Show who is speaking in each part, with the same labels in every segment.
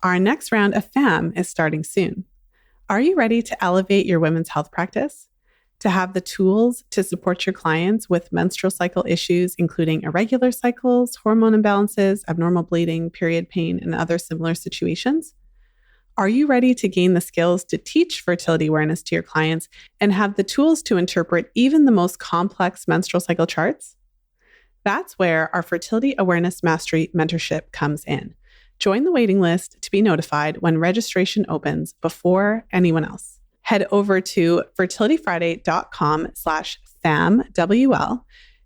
Speaker 1: Our next round of FAM is starting soon. Are you ready to elevate your women's health practice? To have the tools to support your clients with menstrual cycle issues, including irregular cycles, hormone imbalances, abnormal bleeding, period pain, and other similar situations? Are you ready to gain the skills to teach fertility awareness to your clients and have the tools to interpret even the most complex menstrual cycle charts? That's where our Fertility Awareness Mastery mentorship comes in. Join the waiting list to be notified when registration opens before anyone else. Head over to fertilityfriday.com/FAMWL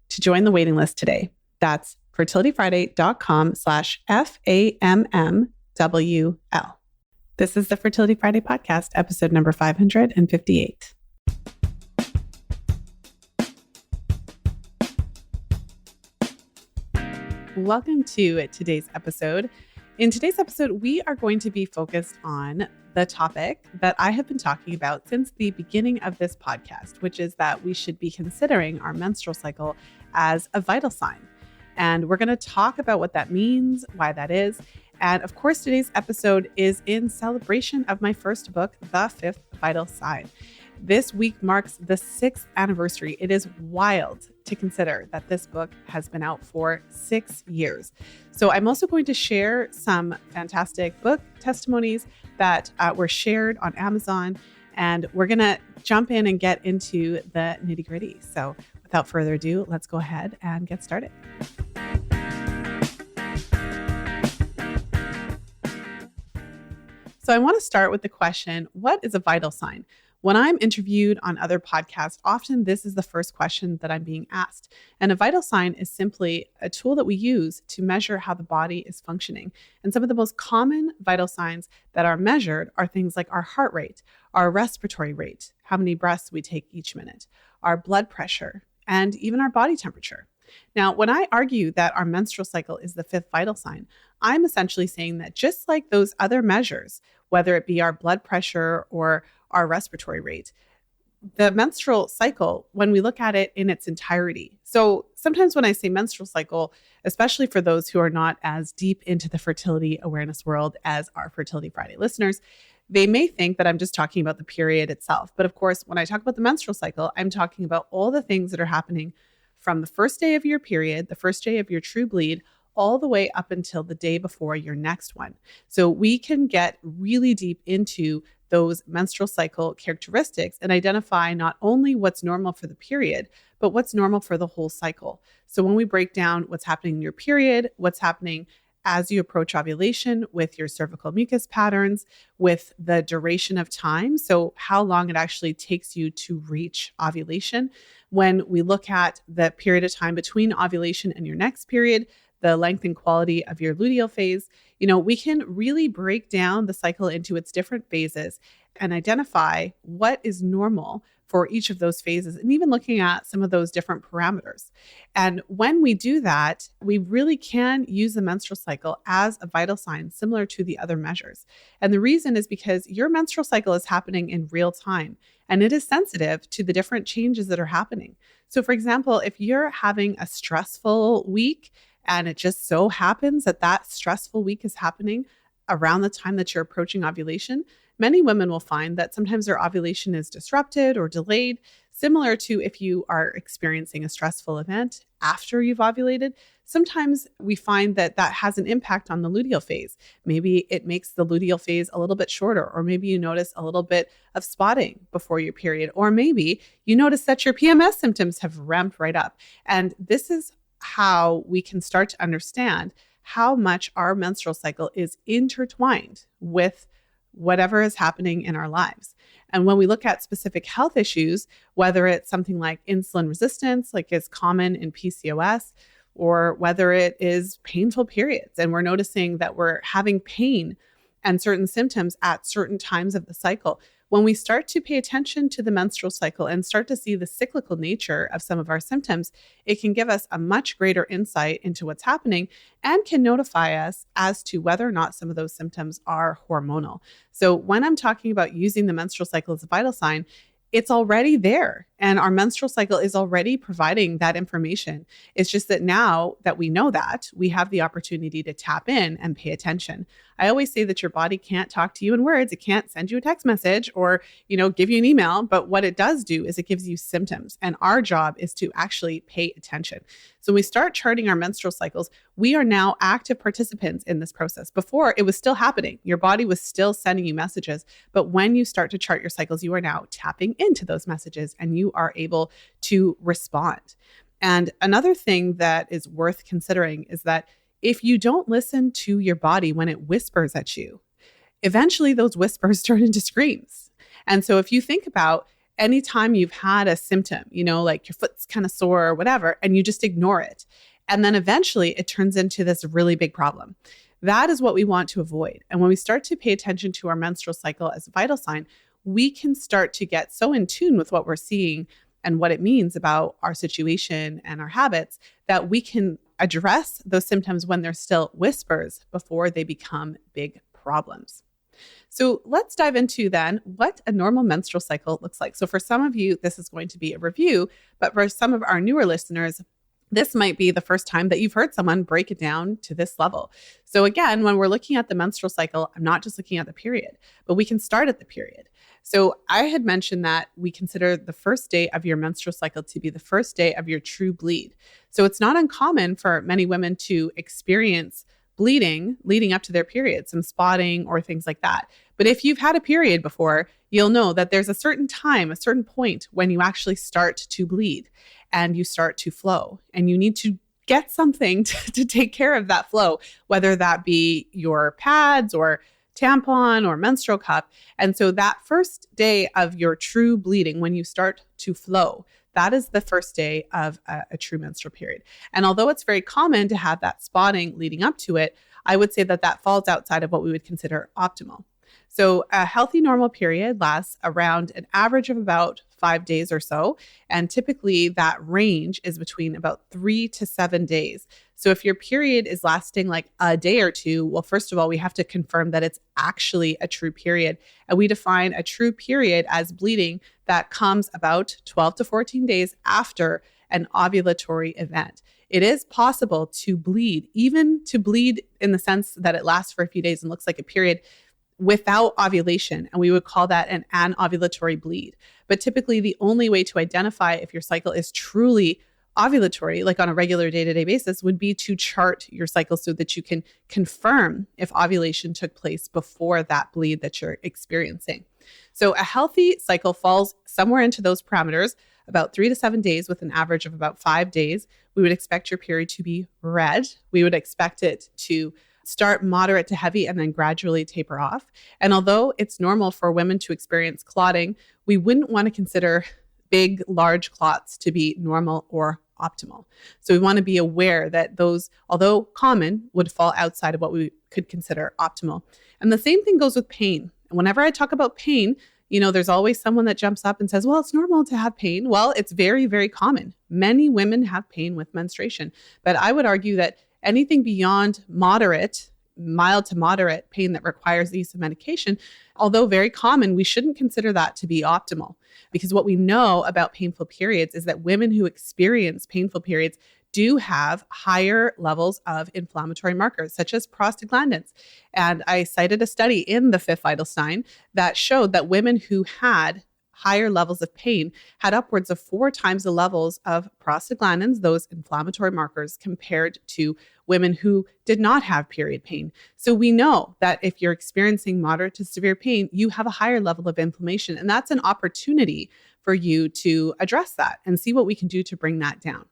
Speaker 1: to join the waiting list today. That's fertilityfriday.com/FAMMWL. This is the Fertility Friday podcast, episode number 558. Welcome to today's episode. In today's episode, we are going to be focused on the topic that I have been talking about since the beginning of this podcast, which is that we should be considering our menstrual cycle as a vital sign. And we're going to talk about what that means, why that is. And of course, today's episode is in celebration of my first book, The Fifth Vital Sign. This week marks the 6th anniversary. It is wild to consider that this book has been out for 6 years. So I'm also going to share some fantastic book testimonies that were shared on Amazon, and we're going to jump in and get into the nitty-gritty. So without further ado, let's go ahead and get started. So I want to start with the question, what is a vital sign? When I'm interviewed on other podcasts, often this is the first question that I'm being asked. And a vital sign is simply a tool that we use to measure how the body is functioning. And some of the most common vital signs that are measured are things like our heart rate, our respiratory rate, how many breaths we take each minute, our blood pressure, and even our body temperature. Now, when I argue that our menstrual cycle is the 5th vital sign, I'm essentially saying that just like those other measures, whether it be our blood pressure or our respiratory rate, the menstrual cycle, when we look at it in its entirety. So sometimes when I say menstrual cycle, especially for those who are not as deep into the fertility awareness world as our Fertility Friday listeners, they may think that I'm just talking about the period itself. But of course, when I talk about the menstrual cycle, I'm talking about all the things that are happening from the first day of your period, the first day of your true bleed, all the way up until the day before your next one. So we can get really deep into those menstrual cycle characteristics and identify not only what's normal for the period, but what's normal for the whole cycle. So when we break down what's happening in your period, what's happening as you approach ovulation with your cervical mucus patterns, with the duration of time, so how long it actually takes you to reach ovulation. When we look at the period of time between ovulation and your next period, the length and quality of your luteal phase, we can really break down the cycle into its different phases and identify what is normal for each of those phases, and even looking at some of those different parameters. And when we do that, we really can use the menstrual cycle as a vital sign similar to the other measures. And the reason is because your menstrual cycle is happening in real time, and it is sensitive to the different changes that are happening. So for example, if you're having a stressful week, and it just so happens that that stressful week is happening around the time that you're approaching ovulation, many women will find that sometimes their ovulation is disrupted or delayed, similar to if you are experiencing a stressful event after you've ovulated. Sometimes we find that that has an impact on the luteal phase. Maybe it makes the luteal phase a little bit shorter, or maybe you notice a little bit of spotting before your period, or maybe you notice that your PMS symptoms have ramped right up. And this is how we can start to understand how much our menstrual cycle is intertwined with whatever is happening in our lives. And when we look at specific health issues, whether it's something like insulin resistance, like is common in PCOS, or whether it is painful periods, and we're noticing that we're having pain and certain symptoms at certain times of the cycle, when we start to pay attention to the menstrual cycle and start to see the cyclical nature of some of our symptoms, it can give us a much greater insight into what's happening and can notify us as to whether or not some of those symptoms are hormonal. So when I'm talking about using the menstrual cycle as a vital sign, it's already there. And our menstrual cycle is already providing that information. It's just that now that we know that, we have the opportunity to tap in and pay attention. I always say that your body can't talk to you in words. It can't send you a text message or, give you an email. But what it does do is it gives you symptoms. And our job is to actually pay attention. So when we start charting our menstrual cycles, we are now active participants in this process. Before, it was still happening. Your body was still sending you messages. But when you start to chart your cycles, you are now tapping into those messages and you are able to respond. And another thing that is worth considering is that if you don't listen to your body when it whispers at you, eventually those whispers turn into screams. And so if you think about anytime you've had a symptom, like your foot's kind of sore or whatever, and you just ignore it, and then eventually it turns into this really big problem. That is what we want to avoid. And when we start to pay attention to our menstrual cycle as a vital sign, we can start to get so in tune with what we're seeing and what it means about our situation and our habits that we can address those symptoms when they're still whispers before they become big problems. So let's dive into then what a normal menstrual cycle looks like. So for some of you, this is going to be a review, but for some of our newer listeners, this might be the first time that you've heard someone break it down to this level. So again, when we're looking at the menstrual cycle, I'm not just looking at the period, but we can start at the period. So I had mentioned that we consider the first day of your menstrual cycle to be the first day of your true bleed. So it's not uncommon for many women to experience bleeding leading up to their period, some spotting or things like that. But if you've had a period before, you'll know that there's a certain time, a certain point when you actually start to bleed and you start to flow. And you need to get something to take care of that flow, whether that be your pads or tampon or menstrual cup. And so that first day of your true bleeding, when you start to flow, that is the first day of a true menstrual period. And although it's very common to have that spotting leading up to it, I would say that that falls outside of what we would consider optimal. So a healthy normal period lasts around an average of about 5 days or so. And typically that range is between about 3 to 7 days. So if your period is lasting like a day or two, well, first of all, we have to confirm that it's actually a true period. And we define a true period as bleeding that comes about 12 to 14 days after an ovulatory event. It is possible to bleed, even to bleed in the sense that it lasts for a few days and looks like a period without ovulation, and we would call that an anovulatory bleed. But typically the only way to identify if your cycle is truly ovulatory, like on a regular day-to-day basis, would be to chart your cycle so that you can confirm if ovulation took place before that bleed that you're experiencing. So a healthy cycle falls somewhere into those parameters, about 3 to 7 days with an average of about 5 days. We would expect your period to be red. We would expect it to start moderate to heavy and then gradually taper off. And although it's normal for women to experience clotting, we wouldn't want to consider big, large clots to be normal or optimal. So we want to be aware that those, although common, would fall outside of what we could consider optimal. And the same thing goes with pain. And whenever I talk about pain, there's always someone that jumps up and says, well, it's normal to have pain. Well, it's very, very common. Many women have pain with menstruation. But I would argue that anything beyond moderate, mild to moderate pain that requires the use of medication, although very common, we shouldn't consider that to be optimal. Because what we know about painful periods is that women who experience painful periods do have higher levels of inflammatory markers, such as prostaglandins. And I cited a study in the fifth vital sign that showed that women who had higher levels of pain had upwards of 4 times the levels of prostaglandins, those inflammatory markers, compared to women who did not have period pain. So we know that if you're experiencing moderate to severe pain, you have a higher level of inflammation. And that's an opportunity for you to address that and see what we can do to bring that down.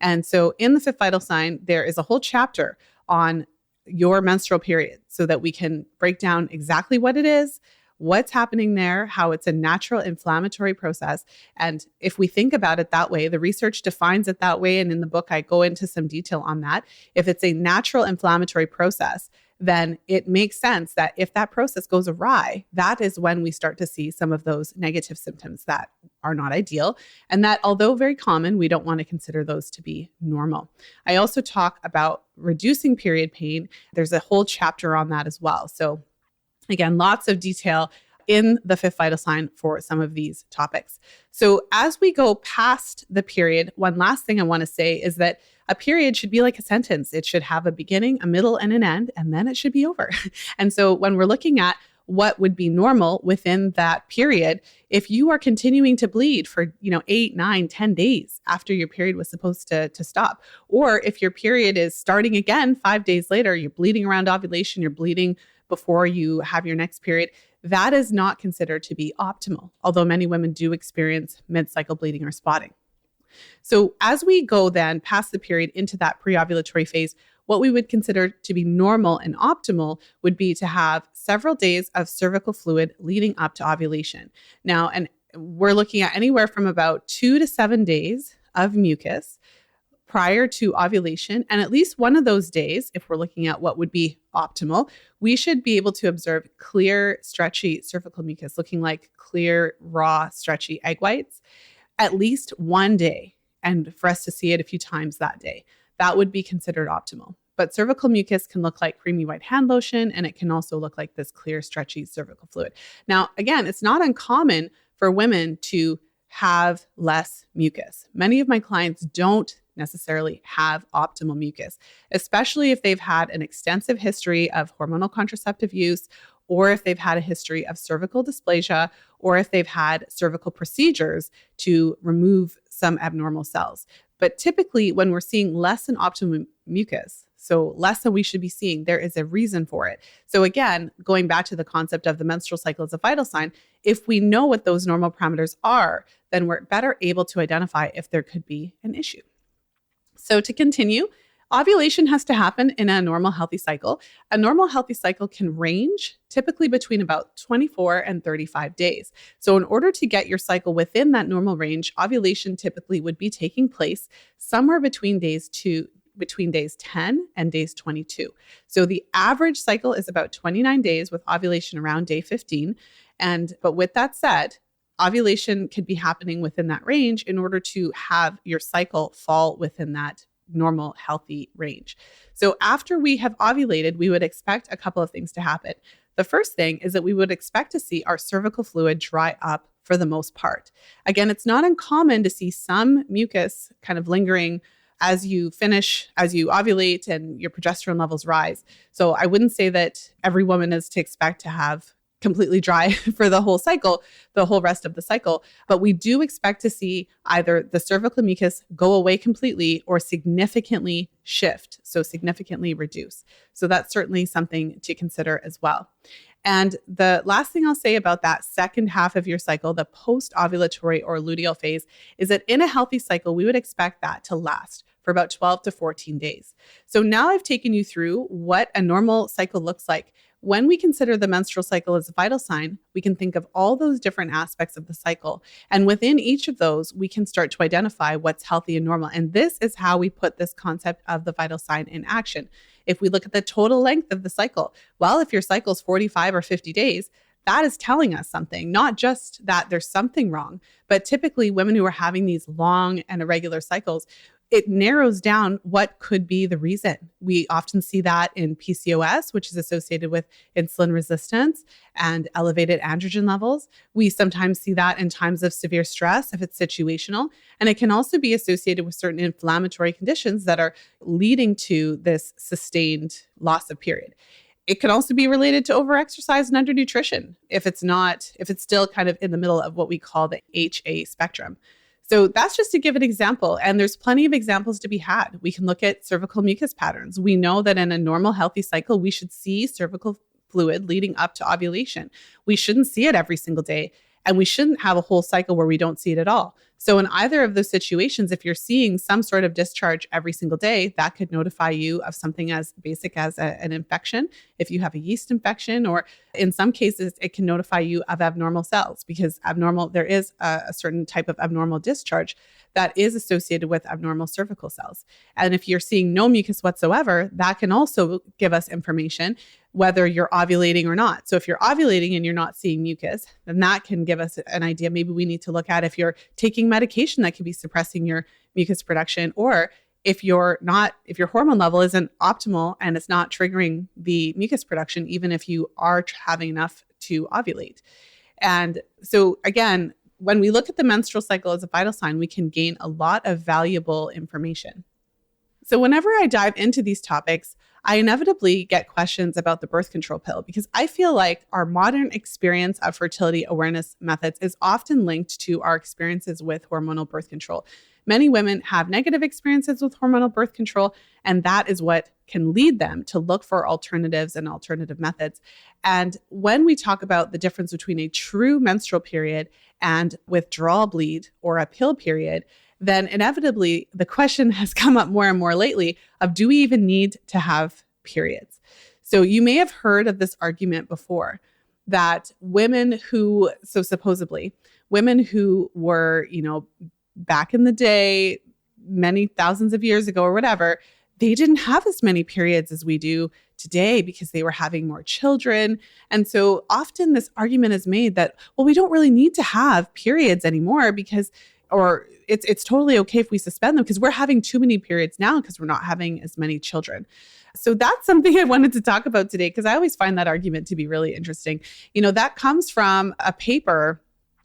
Speaker 1: And so in the fifth vital sign, there is a whole chapter on your menstrual period so that we can break down exactly what it is, what's happening there, how it's a natural inflammatory process. And if we think about it that way, the research defines it that way. And in the book, I go into some detail on that. If it's a natural inflammatory process, then it makes sense that if that process goes awry, that is when we start to see some of those negative symptoms that are not ideal. And that, although very common, we don't want to consider those to be normal. I also talk about reducing period pain. There's a whole chapter on that as well. So again, lots of detail in the fifth vital sign for some of these topics. So as we go past the period, one last thing I want to say is that a period should be like a sentence. It should have a beginning, a middle, and an end, and then it should be over. And so when we're looking at what would be normal within that period, if you are continuing to bleed for 8, 9, 10 days after your period was supposed to stop, or if your period is starting again 5 days later, you're bleeding around ovulation, you're bleeding before you have your next period, that is not considered to be optimal, although many women do experience mid-cycle bleeding or spotting. So as we go then past the period into that pre-ovulatory phase, what we would consider to be normal and optimal would be to have several days of cervical fluid leading up to ovulation. Now, and we're looking at anywhere from about 2 to 7 days of mucus prior to ovulation. And at least one of those days, if we're looking at what would be optimal, we should be able to observe clear, stretchy cervical mucus, looking like clear, raw, stretchy egg whites, at least one day. And for us to see it a few times that day, that would be considered optimal. But cervical mucus can look like creamy white hand lotion, and it can also look like this clear, stretchy cervical fluid. Now, again, it's not uncommon for women to have less mucus. Many of my clients don't necessarily have optimal mucus, especially if they've had an extensive history of hormonal contraceptive use, or if they've had a history of cervical dysplasia, or if they've had cervical procedures to remove some abnormal cells. But typically, when we're seeing less than optimum mucus, so less than we should be seeing, there is a reason for it. So again, going back to the concept of the menstrual cycle as a vital sign, if we know what those normal parameters are, then we're better able to identify if there could be an issue. So to continue, ovulation has to happen in a normal healthy cycle. A normal healthy cycle can range typically between about 24 and 35 days. So in order to get your cycle within that normal range, ovulation typically would be taking place somewhere between days 10 and days 22. So the average cycle is about 29 days with ovulation around day 15. But with that said, ovulation could be happening within that range in order to have your cycle fall within that normal, healthy range. So after we have ovulated, we would expect a couple of things to happen. The first thing is that we would expect to see our cervical fluid dry up for the most part. Again, it's not uncommon to see some mucus kind of lingering as you ovulate and your progesterone levels rise. So I wouldn't say that every woman is to expect to have completely dry for the whole cycle, the whole rest of the cycle. But we do expect to see either the cervical mucus go away completely or significantly shift, so significantly reduce. So that's certainly something to consider as well. And the last thing I'll say about that second half of your cycle, the post-ovulatory or luteal phase, is that in a healthy cycle, we would expect that to last for about 12 to 14 days. So now I've taken you through what a normal cycle looks like. When we consider the menstrual cycle as a vital sign, we can think of all those different aspects of the cycle. And within each of those, we can start to identify what's healthy and normal. And this is how we put this concept of the vital sign in action. If we look at the total length of the cycle, well, if your cycle is 45 or 50 days, that is telling us something, not just that there's something wrong, but typically women who are having these long and irregular cycles, it narrows down what could be the reason. We often see that in PCOS, which is associated with insulin resistance and elevated androgen levels. We sometimes see that in times of severe stress if it's situational. And it can also be associated with certain inflammatory conditions that are leading to this sustained loss of period. It can also be related to overexercise and undernutrition if it's still kind of in the middle of what we call the HA spectrum. So that's just to give an example. And there's plenty of examples to be had. We can look at cervical mucus patterns. We know that in a normal healthy cycle, we should see cervical fluid leading up to ovulation. We shouldn't see it every single day. And we shouldn't have a whole cycle where we don't see it at all. So in either of those situations, if you're seeing some sort of discharge every single day, that could notify you of something as basic as an infection. If you have a yeast infection, or in some cases, it can notify you of abnormal cells, because there is a certain type of abnormal discharge that is associated with abnormal cervical cells. And if you're seeing no mucus whatsoever, that can also give us information whether you're ovulating or not. So if you're ovulating and you're not seeing mucus, then that can give us an idea. Maybe we need to look at if you're taking medication that could be suppressing your mucus production, or if your hormone level isn't optimal and it's not triggering the mucus production, even if you are having enough to ovulate. And so again, when we look at the menstrual cycle as a vital sign, we can gain a lot of valuable information. So whenever I dive into these topics, I inevitably get questions about the birth control pill because I feel like our modern experience of fertility awareness methods is often linked to our experiences with hormonal birth control. Many women have negative experiences with hormonal birth control, and that is what can lead them to look for alternatives and alternative methods. And when we talk about the difference between a true menstrual period and withdrawal bleed or a pill period, then inevitably the question has come up more and more lately of, do we even need to have periods? So you may have heard of this argument before that supposedly women who were, back in the day, many thousands of years ago or whatever, they didn't have as many periods as we do today because they were having more children. And so often this argument is made that, well, we don't really need to have periods anymore or it's totally okay if we suspend them because we're having too many periods now because we're not having as many children. So that's something I wanted to talk about today because I always find that argument to be really interesting. That comes from a paper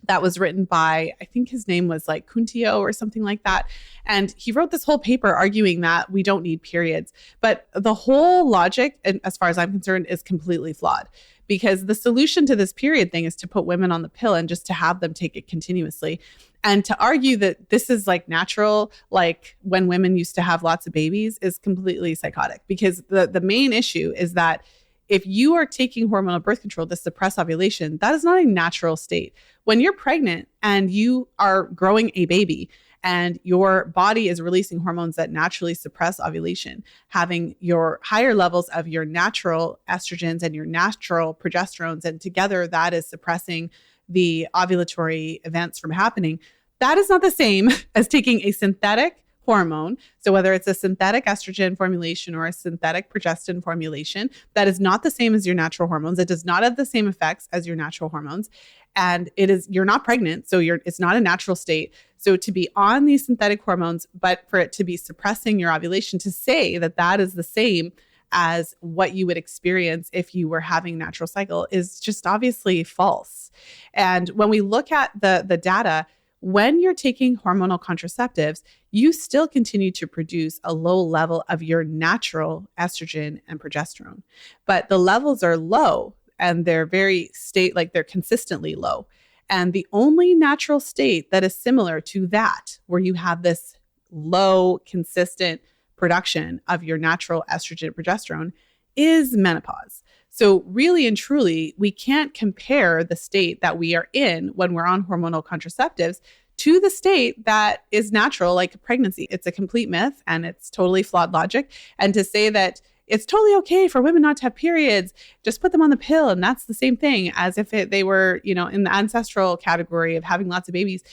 Speaker 1: that was written by, I think his name was like Kuntio or something like that. And he wrote this whole paper arguing that we don't need periods. But the whole logic, and as far as I'm concerned, is completely flawed. Because the solution to this period thing is to put women on the pill and just to have them take it continuously. And to argue that this is like natural, like when women used to have lots of babies, is completely psychotic. Because the main issue is that if you are taking hormonal birth control to suppress ovulation, that is not a natural state. When you're pregnant and you are growing a baby and your body is releasing hormones that naturally suppress ovulation, having your higher levels of your natural estrogens and your natural progesterones, and together that is suppressing the ovulatory events from happening, that is not the same as taking a synthetic hormone. So whether it's a synthetic estrogen formulation or a synthetic progestin formulation, that is not the same as your natural hormones. It does not have the same effects as your natural hormones. And you're not pregnant, so it's not a natural state. So to be on these synthetic hormones, but for it to be suppressing your ovulation, to say that that is the same as what you would experience if you were having a natural cycle is just obviously false. And when we look at the data, when you're taking hormonal contraceptives, you still continue to produce a low level of your natural estrogen and progesterone, but the levels are low and they're they're consistently low. And the only natural state that is similar to that, where you have this low, consistent production of your natural estrogen and progesterone, is menopause. So really and truly, we can't compare the state that we are in when we're on hormonal contraceptives to the state that is natural, like pregnancy. It's a complete myth and it's totally flawed logic. And to say that it's totally okay for women not to have periods, just put them on the pill and that's the same thing as if they were, in the ancestral category of having lots of babies.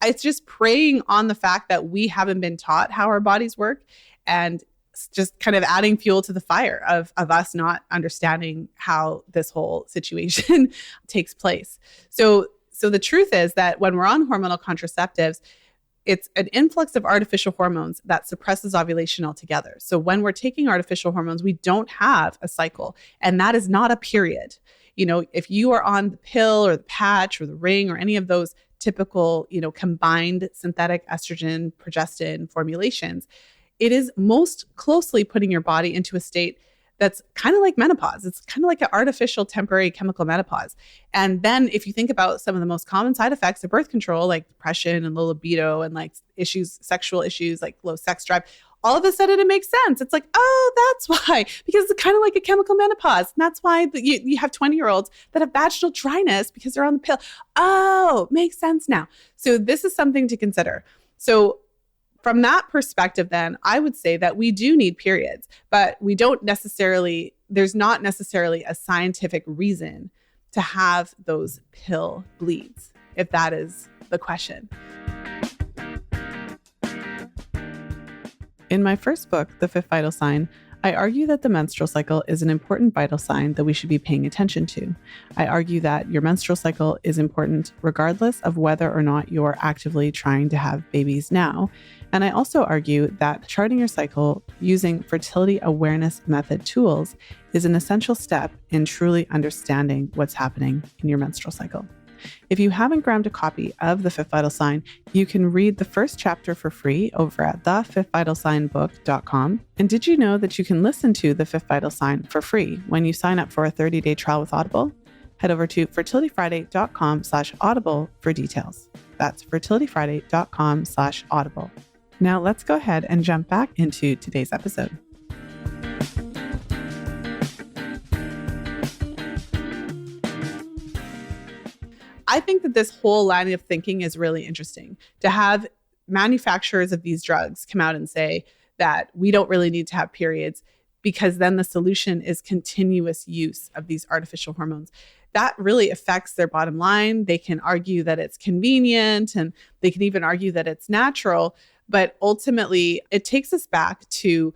Speaker 1: It's just preying on the fact that we haven't been taught how our bodies work and just kind of adding fuel to the fire of us not understanding how this whole situation takes place. So the truth is that when we're on hormonal contraceptives, it's an influx of artificial hormones that suppresses ovulation altogether. So when we're taking artificial hormones, we don't have a cycle, and that is not a period. If you are on the pill or the patch or the ring or any of those typical, combined synthetic estrogen, progestin formulations, it is most closely putting your body into a state that's kind of like menopause. It's kind of like an artificial temporary chemical menopause. And then if you think about some of the most common side effects of birth control, like depression and low libido and like sexual issues like low sex drive, all of a sudden it makes sense. It's like, oh, that's why, because it's kind of like a chemical menopause. And that's why you have 20-year-olds that have vaginal dryness because they're on the pill. Oh, makes sense now. So this is something to consider. So from that perspective, then, I would say that we do need periods, but there's not necessarily a scientific reason to have those pill bleeds, if that is the question. In my first book, The Fifth Vital Sign, I argue that the menstrual cycle is an important vital sign that we should be paying attention to. I argue that your menstrual cycle is important regardless of whether or not you're actively trying to have babies now. And I also argue that charting your cycle using fertility awareness method tools is an essential step in truly understanding what's happening in your menstrual cycle. If you haven't grabbed a copy of The Fifth Vital Sign, you can read the first chapter for free over at thefifthvitalsignbook.com. And did you know that you can listen to The Fifth Vital Sign for free when you sign up for a 30-day trial with Audible? Head over to fertilityfriday.com/audible for details. That's fertilityfriday.com/audible. Now let's go ahead and jump back into today's episode. I think that this whole line of thinking is really interesting, to have manufacturers of these drugs come out and say that we don't really need to have periods because then the solution is continuous use of these artificial hormones. That really affects their bottom line. They can argue that it's convenient and they can even argue that it's natural. But ultimately, it takes us back to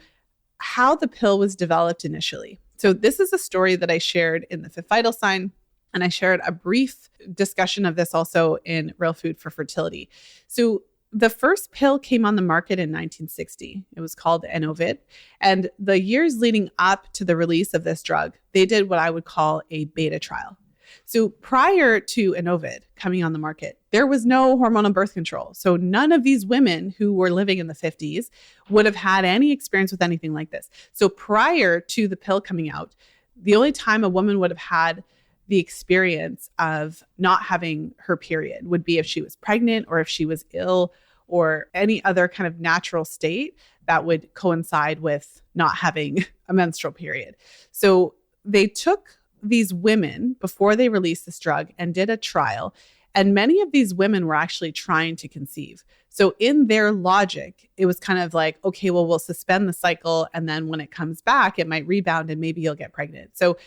Speaker 1: how the pill was developed initially. So this is a story that I shared in The Fifth Vital Sign. And I shared a brief discussion of this also in Real Food for Fertility. So the first pill came on the market in 1960. It was called Enovid. And the years leading up to the release of this drug, they did what I would call a beta trial. So prior to Enovid coming on the market, there was no hormonal birth control. So none of these women who were living in the 50s would have had any experience with anything like this. So prior to the pill coming out, the only time a woman would have had the experience of not having her period would be if she was pregnant or if she was ill or any other kind of natural state that would coincide with not having a menstrual period. So they took these women before they released this drug and did a trial. And many of these women were actually trying to conceive. So in their logic, it was kind of like, okay, well, we'll suspend the cycle. And then when it comes back, it might rebound and maybe you'll get pregnant. So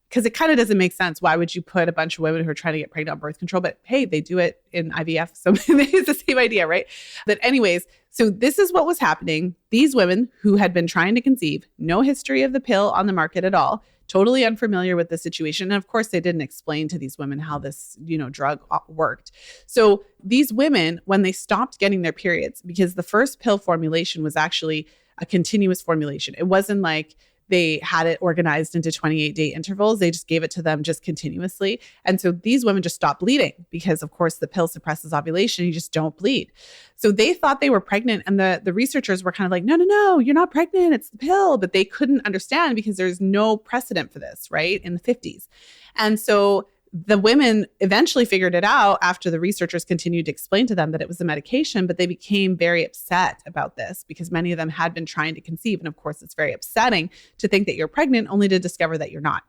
Speaker 1: because it kind of doesn't make sense. Why would you put a bunch of women who are trying to get pregnant on birth control? But hey, they do it in IVF. So it's the same idea, right? But anyways, so this is what was happening. These women who had been trying to conceive, no history of the pill on the market at all, totally unfamiliar with the situation. And of course, they didn't explain to these women how this, drug worked. So these women, when they stopped getting their periods, because the first pill formulation was actually a continuous formulation. It wasn't like they had it organized into 28-day intervals. They just gave it to them just continuously. And so these women just stopped bleeding because, of course, the pill suppresses ovulation. You just don't bleed. So they thought they were pregnant. And the researchers were kind of like, no, you're not pregnant. It's the pill. But they couldn't understand because there's no precedent for this, right, in the 50s. And so the women eventually figured it out after the researchers continued to explain to them that it was a medication, but they became very upset about this because many of them had been trying to conceive. And of course, it's very upsetting to think that you're pregnant only to discover that you're not.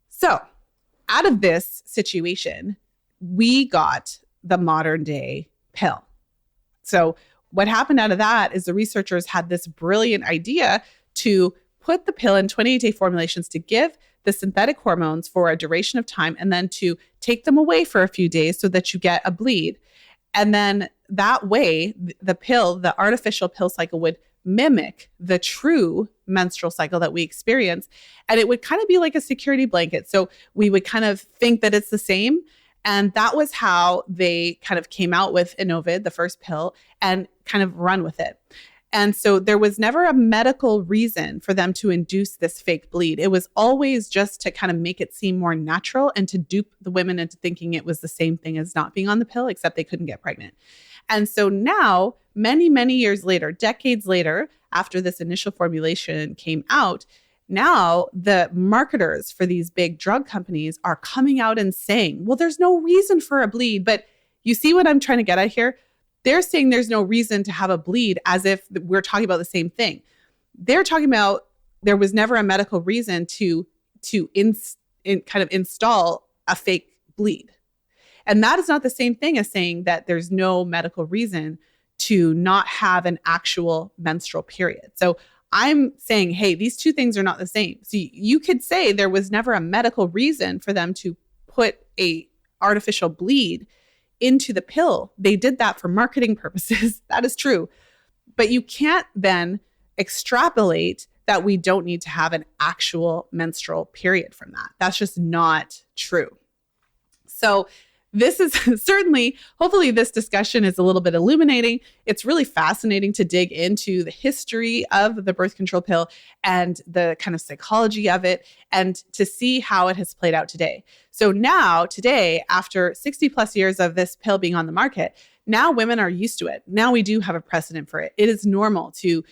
Speaker 1: So out of this situation, we got the modern day pill. So what happened out of that is the researchers had this brilliant idea to put the pill in 28-day formulations to give the synthetic hormones for a duration of time and then to take them away for a few days so that you get a bleed. And then that way, the artificial pill cycle would mimic the true menstrual cycle that we experience. And it would kind of be like a security blanket. So we would kind of think that it's the same. And that was how they kind of came out with Enovid, the first pill, and kind of run with it. And so there was never a medical reason for them to induce this fake bleed. It was always just to kind of make it seem more natural and to dupe the women into thinking it was the same thing as not being on the pill, except they couldn't get pregnant. And so now, many, many years later, decades later, after this initial formulation came out, now the marketers for these big drug companies are coming out and saying, well, there's no reason for a bleed. But you see what I'm trying to get at here? They're saying there's no reason to have a bleed as if we're talking about the same thing. They're talking about there was never a medical reason to install a fake bleed. And that is not the same thing as saying that there's no medical reason to not have an actual menstrual period. So I'm saying, hey, these two things are not the same. So you could say there was never a medical reason for them to put a artificial bleed into the pill. They did that for marketing purposes. That is true. But you can't then extrapolate that we don't need to have an actual menstrual period from that. That's just not true. So this is certainly, hopefully this discussion is a little bit illuminating. It's really fascinating to dig into the history of the birth control pill and the kind of psychology of it, and to see how it has played out today. So now, today, after 60 plus years of this pill being on the market, now women are used to it. Now we do have a precedent for it. It is normal to,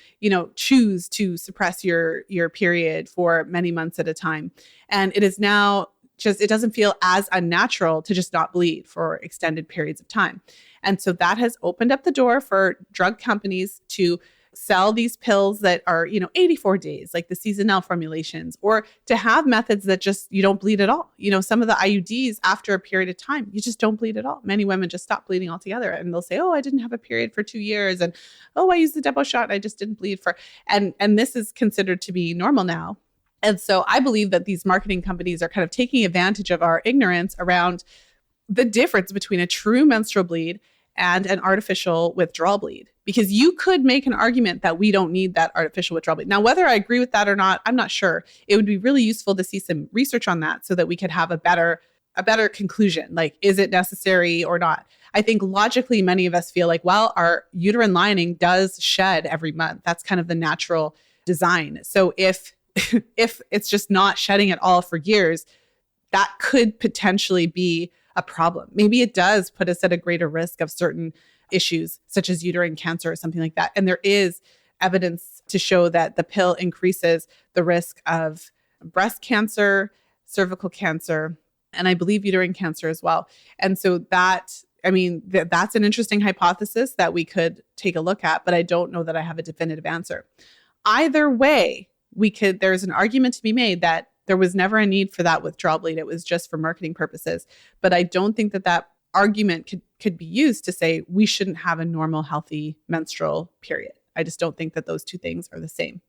Speaker 1: choose to suppress your period for many months at a time. And it is now it doesn't feel as unnatural to just not bleed for extended periods of time. And so that has opened up the door for drug companies to sell these pills that are, 84 days, like the seasonal formulations, or to have methods that just, you don't bleed at all. Some of the IUDs, after a period of time, you just don't bleed at all. Many women just stop bleeding altogether, and they'll say, oh, I didn't have a period for 2 years. And, oh, I used the depot shot and I just didn't bleed and this is considered to be normal now. And so I believe that these marketing companies are kind of taking advantage of our ignorance around the difference between a true menstrual bleed and an artificial withdrawal bleed. Because you could make an argument that we don't need that artificial withdrawal bleed. Now, whether I agree with that or not, I'm not sure. It would be really useful to see some research on that so that we could have a better conclusion. Like, is it necessary or not? I think logically, many of us feel like, well, our uterine lining does shed every month. That's kind of the natural design. So if it's just not shedding at all for years, that could potentially be a problem. Maybe it does put us at a greater risk of certain issues, such as uterine cancer or something like that. And there is evidence to show that the pill increases the risk of breast cancer, cervical cancer, and I believe uterine cancer as well. And so that's an interesting hypothesis that we could take a look at, but I don't know that I have a definitive answer. Either way, there's an argument to be made that there was never a need for that withdrawal bleed. It was just for marketing purposes. But I don't think that argument could be used to say we shouldn't have a normal, healthy menstrual period. I just don't think that those two things are the same.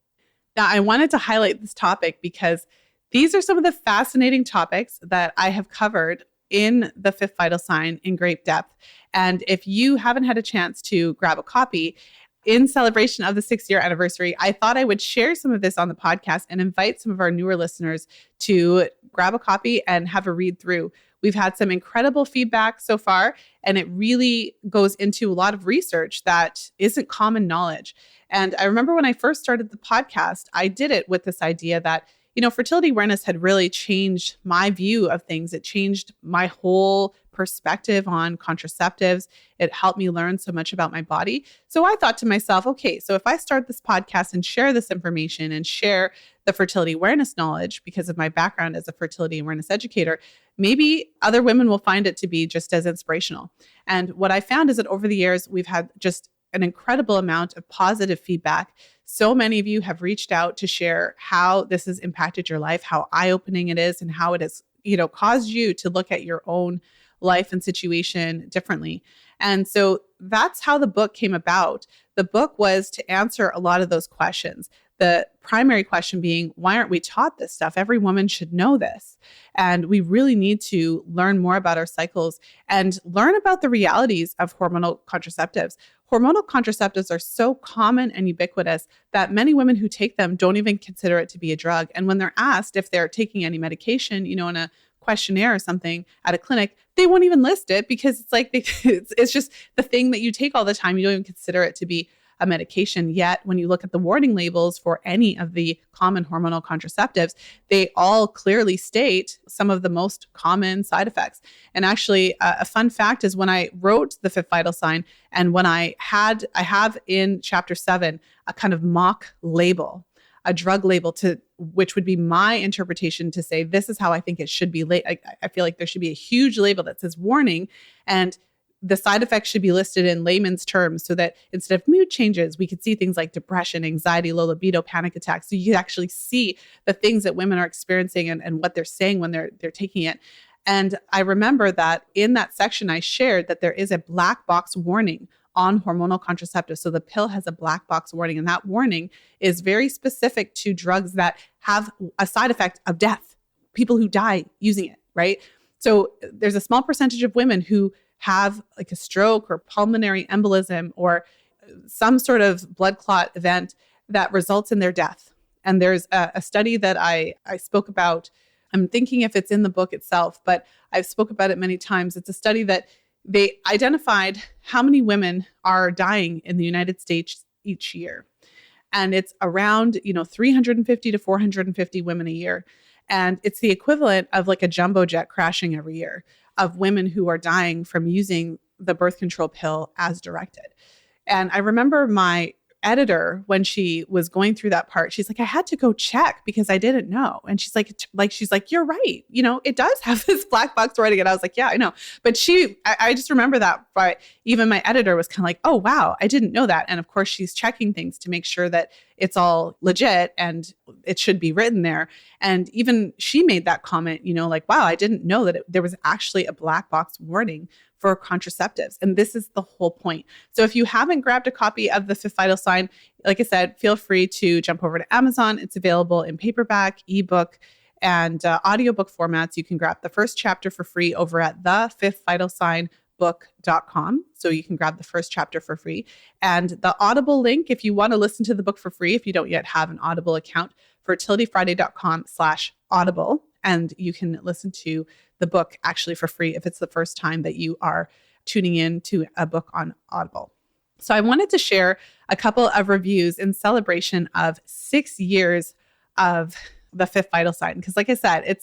Speaker 1: Now, I wanted to highlight this topic because these are some of the fascinating topics that I have covered in the Fifth Vital Sign in great depth. And if you haven't had a chance to grab a copy, in celebration of the 6-year anniversary, I thought I would share some of this on the podcast and invite some of our newer listeners to grab a copy and have a read through. We've had some incredible feedback so far, and it really goes into a lot of research that isn't common knowledge. And I remember when I first started the podcast, I did it with this idea that, fertility awareness had really changed my view of things. It changed my whole perspective on contraceptives. It helped me learn so much about my body. So I thought to myself, okay, so if I start this podcast and share this information and share the fertility awareness knowledge because of my background as a fertility awareness educator, maybe other women will find it to be just as inspirational. And what I found is that over the years, we've had just an incredible amount of positive feedback. So many of you have reached out to share how this has impacted your life, how eye-opening it is, and how it has, caused you to look at your own life and situation differently. And so that's how the book came about. The book was to answer a lot of those questions. The primary question being, why aren't we taught this stuff? Every woman should know this. And we really need to learn more about our cycles and learn about the realities of hormonal contraceptives. Hormonal contraceptives are so common and ubiquitous that many women who take them don't even consider it to be a drug. And when they're asked if they're taking any medication, in a questionnaire or something at a clinic, they won't even list it because it's like it's just the thing that you take all the time. You don't even consider it to be a medication. Yet when you look at the warning labels for any of the common hormonal contraceptives, they all clearly state some of the most common side effects. And actually, a fun fact is when I wrote the Fifth Vital Sign, and when I have in chapter 7 a kind of mock label, a drug label which would be my interpretation to say, this is how I think it should be. I feel like there should be a huge label that says warning, and the side effects should be listed in layman's terms so that instead of mood changes, we could see things like depression, anxiety, low libido, panic attacks. So you actually see the things that women are experiencing and what they're saying when they're taking it. And I remember that in that section, I shared that there is a black box warning on hormonal contraceptives. So the pill has a black box warning, and that warning is very specific to drugs that have a side effect of death, people who die using it, right? So there's a small percentage of women who have like a stroke or pulmonary embolism or some sort of blood clot event that results in their death. And there's a study that I spoke about. I'm thinking if it's in the book itself, but I've spoke about it many times. It's a study that they identified how many women are dying in the United States each year. And it's around, 350 to 450 women a year. And it's the equivalent of like a jumbo jet crashing every year of women who are dying from using the birth control pill as directed. And I remember my editor, when she was going through that part, she's like, I had to go check because I didn't know. And she's like, you're right. It does have this black box warning. And I was like, yeah, I know. But I just remember that. But even my editor was kind of like, oh, wow, I didn't know that. And of course, she's checking things to make sure that it's all legit and it should be written there. And even she made that comment, like, wow, I didn't know that there was actually a black box warning for contraceptives. And this is the whole point. So if you haven't grabbed a copy of The Fifth Vital Sign, like I said, feel free to jump over to Amazon. It's available in paperback, ebook, and audiobook formats. You can grab the first chapter for free over at thefifthvitalsignbook.com. So you can grab the first chapter for free. And the Audible link, if you want to listen to the book for free, if you don't yet have an Audible account, fertilityfriday.com/audible. And you can listen to the book actually for free if it's the first time that you are tuning in to a book on Audible. So I wanted to share a couple of reviews in celebration of 6 years of The Fifth Vital Sign. Because like I said,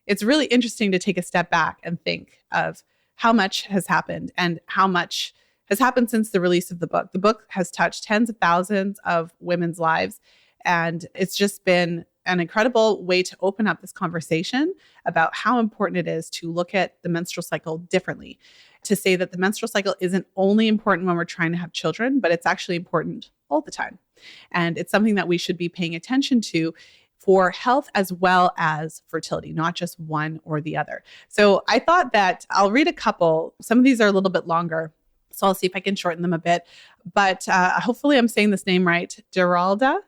Speaker 1: it's really interesting to take a step back and think of how much has happened and how much has happened since the release of the book. The book has touched tens of thousands of women's lives. And it's just been an incredible way to open up this conversation about how important it is to look at the menstrual cycle differently, to say that the menstrual cycle isn't only important when we're trying to have children, but it's actually important all the time. And it's something that we should be paying attention to for health as well as fertility, not just one or the other. So I thought that I'll read a couple. Some of these are a little bit longer, so I'll see if I can shorten them a bit. But hopefully I'm saying this name right. Geralda,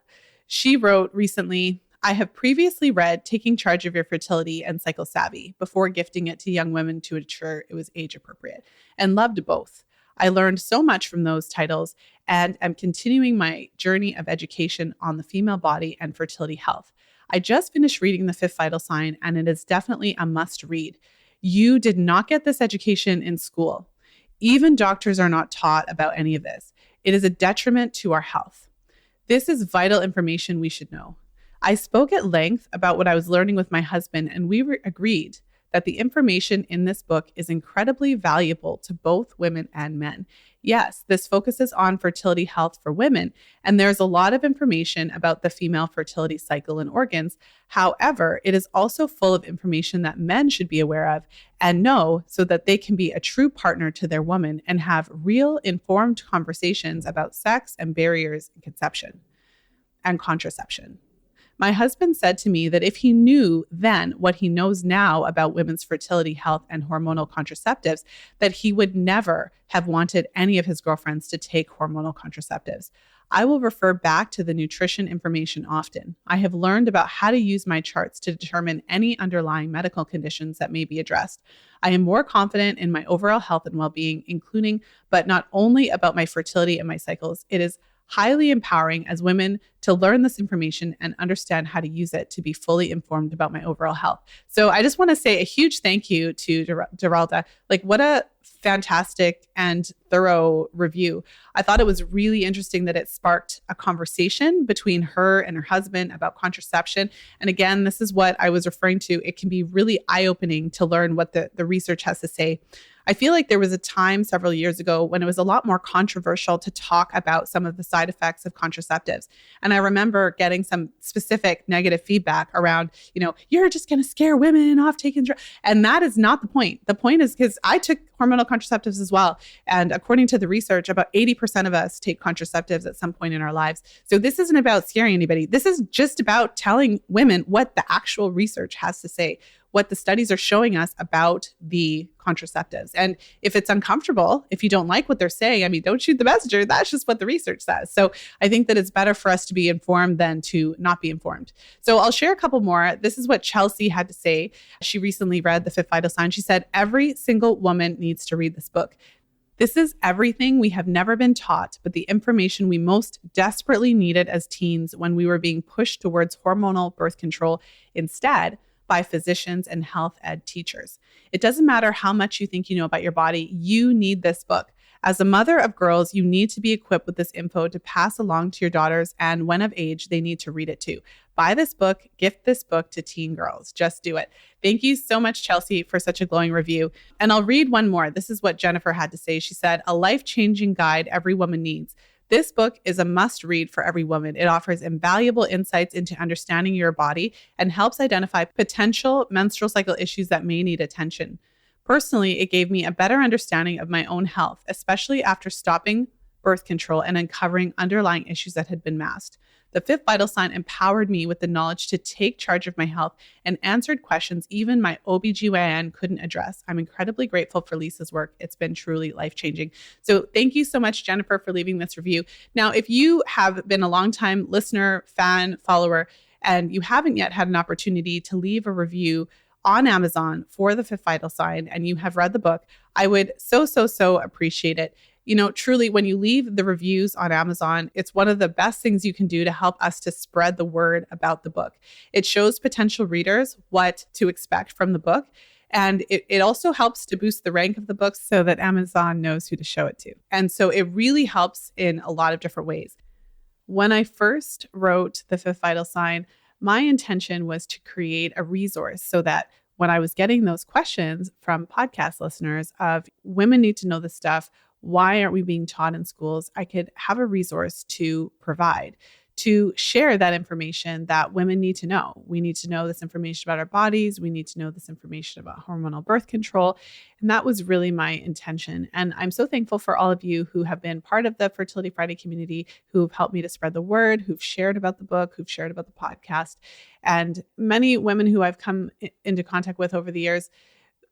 Speaker 1: she wrote recently, I have previously read Taking Charge of Your Fertility and Cycle Savvy before gifting it to young women to ensure it was age appropriate, and loved both. I learned so much from those titles and am continuing my journey of education on the female body and fertility health. I just finished reading The Fifth Vital Sign, and it is definitely a must read. You did not get this education in school. Even doctors are not taught about any of this. It is a detriment to our health. This is vital information we should know. I spoke at length about what I was learning with my husband, and we agreed that the information in this book is incredibly valuable to both women and men. Yes, this focuses on fertility health for women, and there's a lot of information about the female fertility cycle and organs. However, it is also full of information that men should be aware of and know so that they can be a true partner to their woman and have real informed conversations about sex and barriers in conception and contraception. My husband said to me that if he knew then what he knows now about women's fertility health and hormonal contraceptives, that he would never have wanted any of his girlfriends to take hormonal contraceptives. I will refer back to the nutrition information often. I have learned about how to use my charts to determine any underlying medical conditions that may be addressed. I am more confident in my overall health and well-being, including, but not only about my fertility and my cycles. It is highly empowering as women to learn this information and understand how to use it to be fully informed about my overall health. So I just want to say a huge thank you to Geralda. Like, what a fantastic and thorough review. I thought it was really interesting that it sparked a conversation between her and her husband about contraception. And again, this is what I was referring to. It can be really eye-opening to learn what the research has to say. I feel like there was a time several years ago when it was a lot more controversial to talk about some of the side effects of contraceptives. And I remember getting some specific negative feedback around, you're just going to scare women off taking drugs. And that is not the point. The point is because I took hormonal contraceptives as well. And according to the research, about 80% of us take contraceptives at some point in our lives. So this isn't about scaring anybody. This is just about telling women what the actual research has to say, what the studies are showing us about the contraceptives. And if it's uncomfortable, if you don't like what they're saying, don't shoot the messenger. That's just what the research says. So I think that it's better for us to be informed than to not be informed. So I'll share a couple more. This is what Chelsea had to say. She recently read The Fifth Vital Sign. She said, every single woman needs to read this book. This is everything we have never been taught, but the information we most desperately needed as teens when we were being pushed towards hormonal birth control instead by physicians and health ed teachers. It doesn't matter how much you think you know about your body, you need this book. As a mother of girls, you need to be equipped with this info to pass along to your daughters, and when of age, they need to read it too. Buy this book, gift this book to teen girls. Just do it. Thank you so much, Chelsea, for such a glowing review. And I'll read one more. This is what Jennifer had to say. She said, "A life-changing guide every woman needs. This book is a must-read for every woman. It offers invaluable insights into understanding your body and helps identify potential menstrual cycle issues that may need attention. Personally, it gave me a better understanding of my own health, especially after stopping birth control and uncovering underlying issues that had been masked. The fifth vital sign empowered me with the knowledge to take charge of my health and answered questions even my OBGYN couldn't address. I'm incredibly grateful for Lisa's work. It's been truly life-changing." So thank you so much, Jennifer, for leaving this review. Now, if you have been a longtime listener, fan, follower, and you haven't yet had an opportunity to leave a review on Amazon for the fifth vital sign and you have read the book, I would so appreciate it. You know, truly, when you leave the reviews on Amazon, it's one of the best things you can do to help us to spread the word about the book. It shows potential readers what to expect from the book. And it also helps to boost the rank of the book so that Amazon knows who to show it to. And so it really helps in a lot of different ways. When I first wrote the fifth vital sign, my intention was to create a resource so that when I was getting those questions from podcast listeners of women need to know this stuff, why aren't we being taught in schools, I could have a resource to provide, to share that information that women need to know. We need to know this information about our bodies. We need to know this information about hormonal birth control. And that was really my intention. And I'm so thankful for all of you who have been part of the Fertility Friday community, who've helped me to spread the word, who've shared about the book, who've shared about the podcast. And many women who I've come into contact with over the years,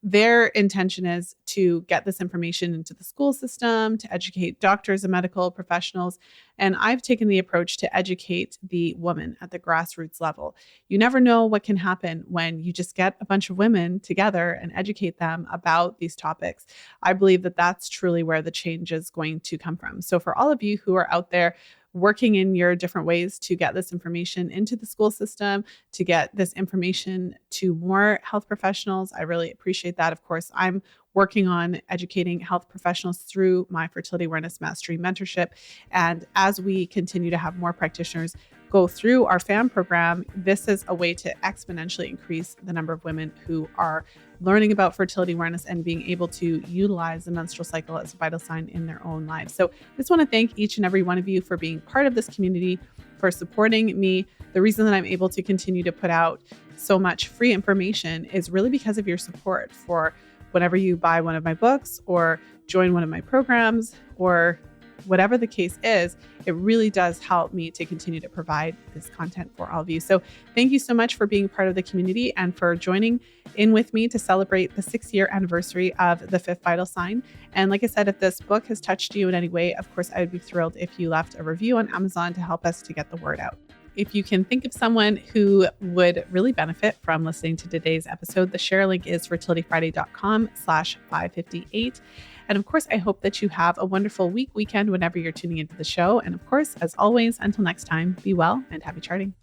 Speaker 1: their intention is to get this information into the school system, to educate doctors and medical professionals. And I've taken the approach to educate the woman at the grassroots level. You never know what can happen when you just get a bunch of women together and educate them about these topics. I believe that that's truly where the change is going to come from. So for all of you who are out there working in your different ways to get this information into the school system, to get this information to more health professionals, I really appreciate that. Of course, I'm working on educating health professionals through my Fertility Awareness Mastery mentorship. And as we continue to have more practitioners go through our FAM program, this is a way to exponentially increase the number of women who are learning about fertility awareness and being able to utilize the menstrual cycle as a vital sign in their own lives. So I just want to thank each and every one of you for being part of this community, for supporting me. The reason that I'm able to continue to put out so much free information is really because of your support. For whenever you buy one of my books or join one of my programs or whatever the case is, it really does help me to continue to provide this content for all of you. So thank you so much for being part of the community and for joining in with me to celebrate the 6-year anniversary of the fifth vital sign. And like I said, if this book has touched you in any way, of course, I would be thrilled if you left a review on Amazon to help us to get the word out. If you can think of someone who would really benefit from listening to today's episode, the share link is fertilityfriday.com/558. And of course, I hope that you have a wonderful weekend whenever you're tuning into the show. And of course, as always, until next time, be well and happy charting.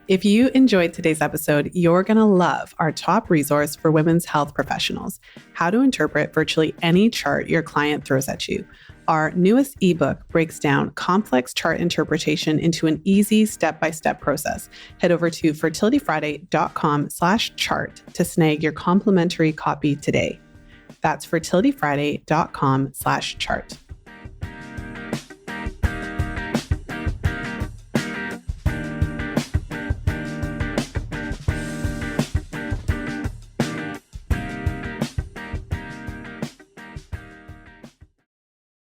Speaker 1: If you enjoyed today's episode, you're going to love our top resource for women's health professionals, How to Interpret Virtually Any Chart Your Client Throws at You. Our newest ebook breaks down complex chart interpretation into an easy step-by-step process. Head over to fertilityfriday.com/chart to snag your complimentary copy today. That's fertilityfriday.com/chart.